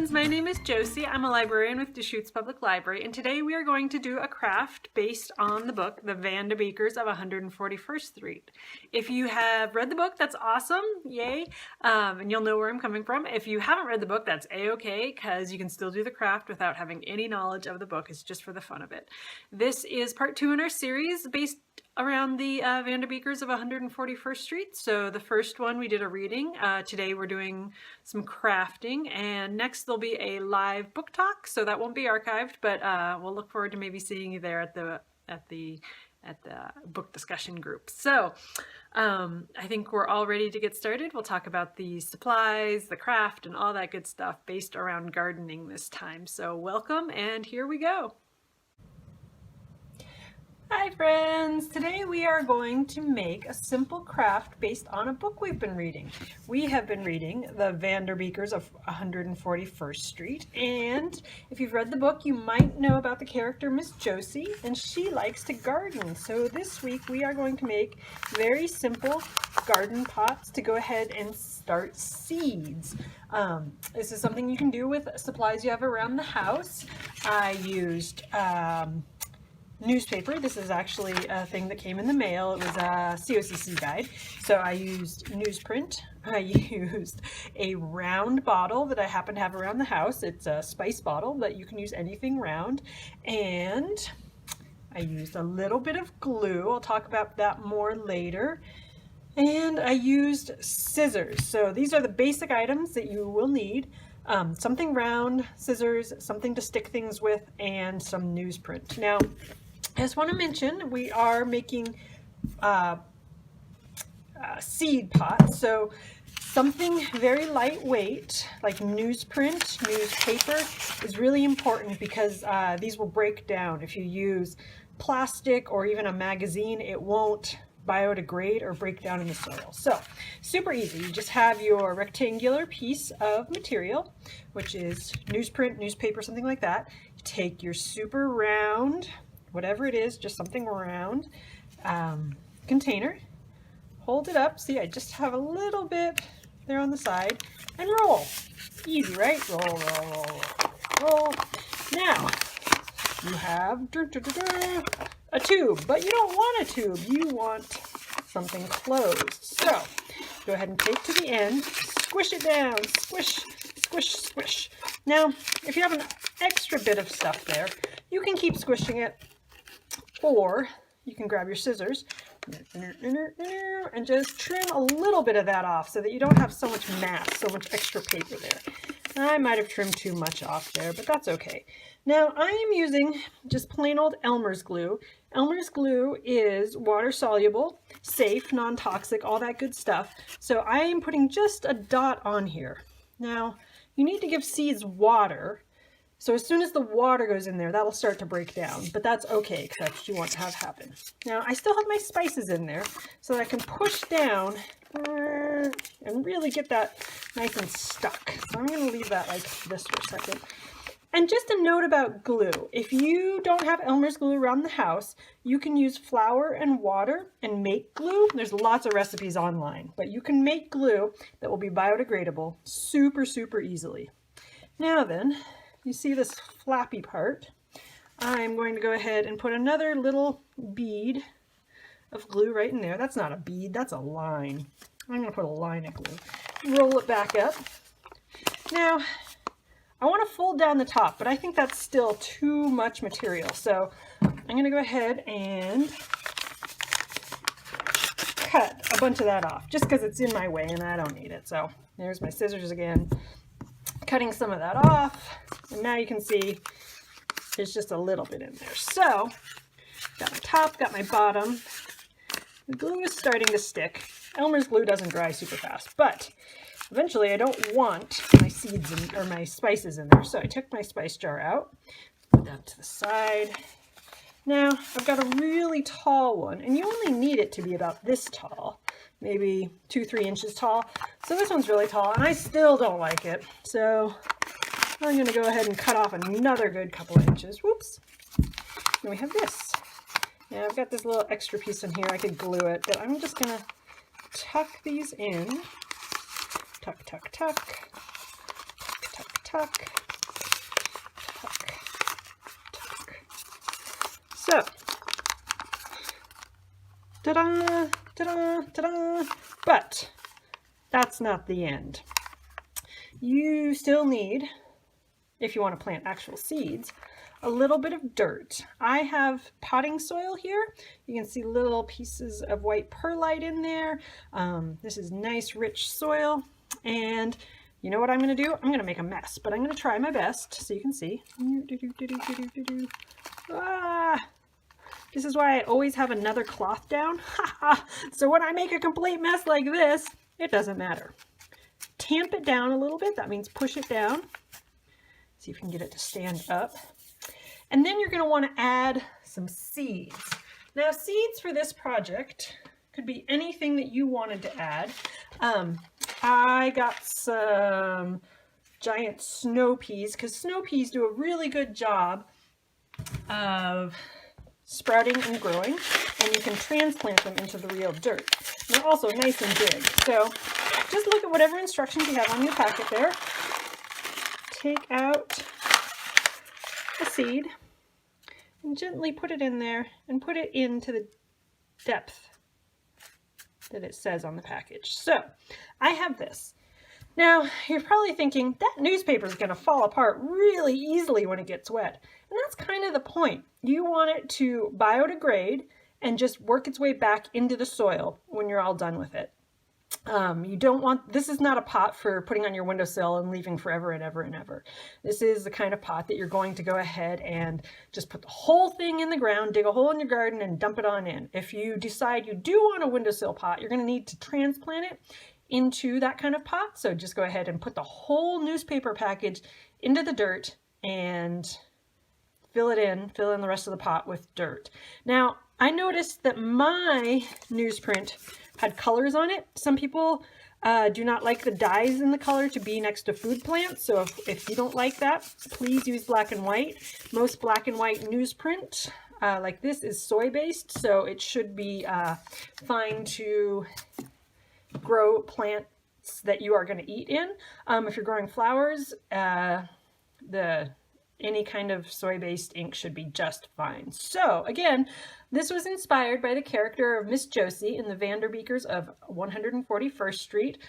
friends, my name is Josie. I'm a librarian with Deschutes Public Library, and today we are going to do a craft based on the book, The Vanderbeekers of 141st Street. If you have read the book, that's awesome, yay, and you'll know where I'm coming from. If you haven't read the book, that's a-okay, because you can still do the craft without having any knowledge of the book. It's just for the fun of it. This is part 2 in our series based around the Vanderbeekers of 141st Street. So the first one we did a reading. Today we're doing some crafting, and next there'll be a live book talk. So that won't be archived, but we'll look forward to maybe seeing you there at the book discussion group. So I think we're all ready to get started. We'll talk about the supplies, the craft, and all that good stuff based around gardening this time. So welcome, and here we go. Hi friends! Today we are going to make a simple craft based on a book we've been reading. We have been reading The Vanderbeekers of 141st Street, and if you've read the book you might know about the character Miss Josie, and she likes to garden. So this week we are going to make very simple garden pots to go ahead and start seeds. This is something you can do with supplies you have around the house. I used newspaper. This is actually a thing that came in the mail. It was a COCC guide. So I used newsprint. I used a round bottle that I happen to have around the house. It's a spice bottle, but you can use anything round. And I used a little bit of glue. I'll talk about that more later. And I used scissors. So these are the basic items that you will need. Something round, scissors, something to stick things with, and some newsprint. Now, I just want to mention we are making seed pots, so something very lightweight like newsprint, newspaper is really important because these will break down. If you use plastic or even a magazine, it won't biodegrade or break down in the soil. So super easy. You just have your rectangular piece of material, which is newsprint, newspaper, something like that. You take your super round, whatever it is, just something round, container, hold it up. See, I just have a little bit there on the side, and roll. Easy, right? Roll, roll, roll, roll. Now, you have a tube, but you don't want a tube. You want something closed. So, go ahead and take to the end, squish it down, squish, squish, squish. Now, if you have an extra bit of stuff there, you can keep squishing it, or you can grab your scissors and just trim a little bit of that off so that you don't have so much mass, so much extra paper there. I might have trimmed too much off there, but that's okay. Now I am using just plain old Elmer's glue. Elmer's glue is water soluble, safe, non-toxic, all that good stuff. So I am putting just a dot on here. Now you need to give seeds water. So as soon as the water goes in there, that'll start to break down, but that's okay because that's what you want to have happen. Now I still have my spices in there so that I can push down and really get that nice and stuck. So I'm going to leave that like this for a second. And just a note about glue. If you don't have Elmer's glue around the house, you can use flour and water and make glue. There's lots of recipes online, but you can make glue that will be biodegradable super, super easily. Now then, you see this flappy part. I'm going to go ahead and put another little bead of glue right in there. That's not a bead, that's a line. I'm going to put a line of glue. Roll it back up. Now, I want to fold down the top, but I think that's still too much material. So I'm going to go ahead and cut a bunch of that off, just because it's in my way and I don't need it. So there's my scissors again, cutting some of that off. And now you can see there's just a little bit in there. So got my top, got my bottom. The glue is starting to stick. Elmer's glue doesn't dry super fast, but eventually I don't want my seeds or my spices in there. So I took my spice jar out, put that to the side. Now I've got a really tall one, and you only need it to be about this tall, maybe 2-3 inches tall. So this one's really tall, and I still don't like it. So I'm going to go ahead and cut off another good couple of inches. Whoops. And we have this. Now I've got this little extra piece in here. I could glue it, but I'm just going to tuck these in. Tuck, tuck, tuck. Tuck, tuck, tuck. So, ta-da, ta-da, ta-da. But that's not the end. You still need, if you want to plant actual seeds, a little bit of dirt. I have potting soil here. You can see little pieces of white perlite in there. This is nice, rich soil. And you know what I'm going to do? I'm going to make a mess, but I'm going to try my best so you can see. This is why I always have another cloth down. So when I make a complete mess like this, it doesn't matter. Tamp it down a little bit. That means push it down. See if you can get it to stand up. And then you're going to want to add some seeds. Now, seeds for this project could be anything that you wanted to add. I got some giant snow peas because snow peas do a really good job of sprouting and growing, and you can transplant them into the real dirt. And they're also nice and big. So just look at whatever instructions you have on your packet there. Take out a seed and gently put it in there and put it into the depth that it says on the package. So I have this. Now you're probably thinking that newspaper is going to fall apart really easily when it gets wet. And that's kind of the point. You want it to biodegrade and just work its way back into the soil when you're all done with it. You don't want, this is not a pot for putting on your windowsill and leaving forever and ever and ever. This is the kind of pot that you're going to go ahead and just put the whole thing in the ground, dig a hole in your garden and dump it on in. If you decide you do want a windowsill pot, you're going to need to transplant it into that kind of pot. So just go ahead and put the whole newspaper package into the dirt and fill in the rest of the pot with dirt. Now, I noticed that my newsprint had colors on it. Some people do not like the dyes in the color to be next to food plants. So if you don't like that, please use black and white. Most black and white newsprint like this is soy-based, so it should be fine to grow plants that you are going to eat in. If you're growing flowers, any kind of soy-based ink should be just fine. So again, this was inspired by the character of Miss Josie in the Vanderbeekers of 141st Street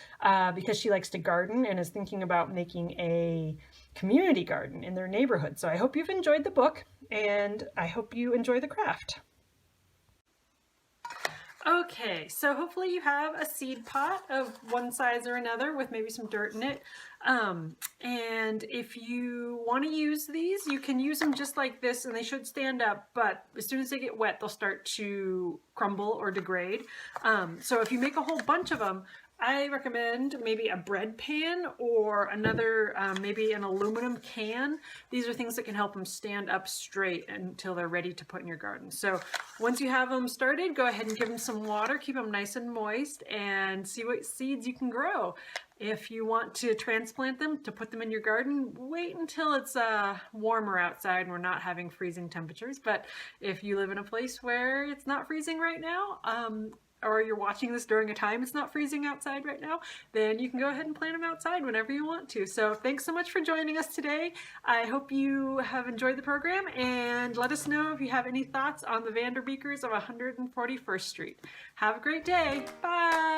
because she likes to garden and is thinking about making a community garden in their neighborhood. So I hope you've enjoyed the book and I hope you enjoy the craft. Okay, so hopefully you have a seed pot of one size or another with maybe some dirt in it. And if you want to use these, you can use them just like this and they should stand up, but as soon as they get wet, they'll start to crumble or degrade. So if you make a whole bunch of them, I recommend maybe a bread pan or another, maybe an aluminum can. These are things that can help them stand up straight until they're ready to put in your garden. So once you have them started, go ahead and give them some water, keep them nice and moist, and see what seeds you can grow. If you want to transplant them, to put them in your garden, wait until it's warmer outside and we're not having freezing temperatures. But if you live in a place where it's not freezing right now, or you're watching this during a time it's not freezing outside right now, then you can go ahead and plant them outside whenever you want to. So thanks so much for joining us today. I hope you have enjoyed the program, and let us know if you have any thoughts on the Vanderbeekers of 141st Street. Have a great day. Bye.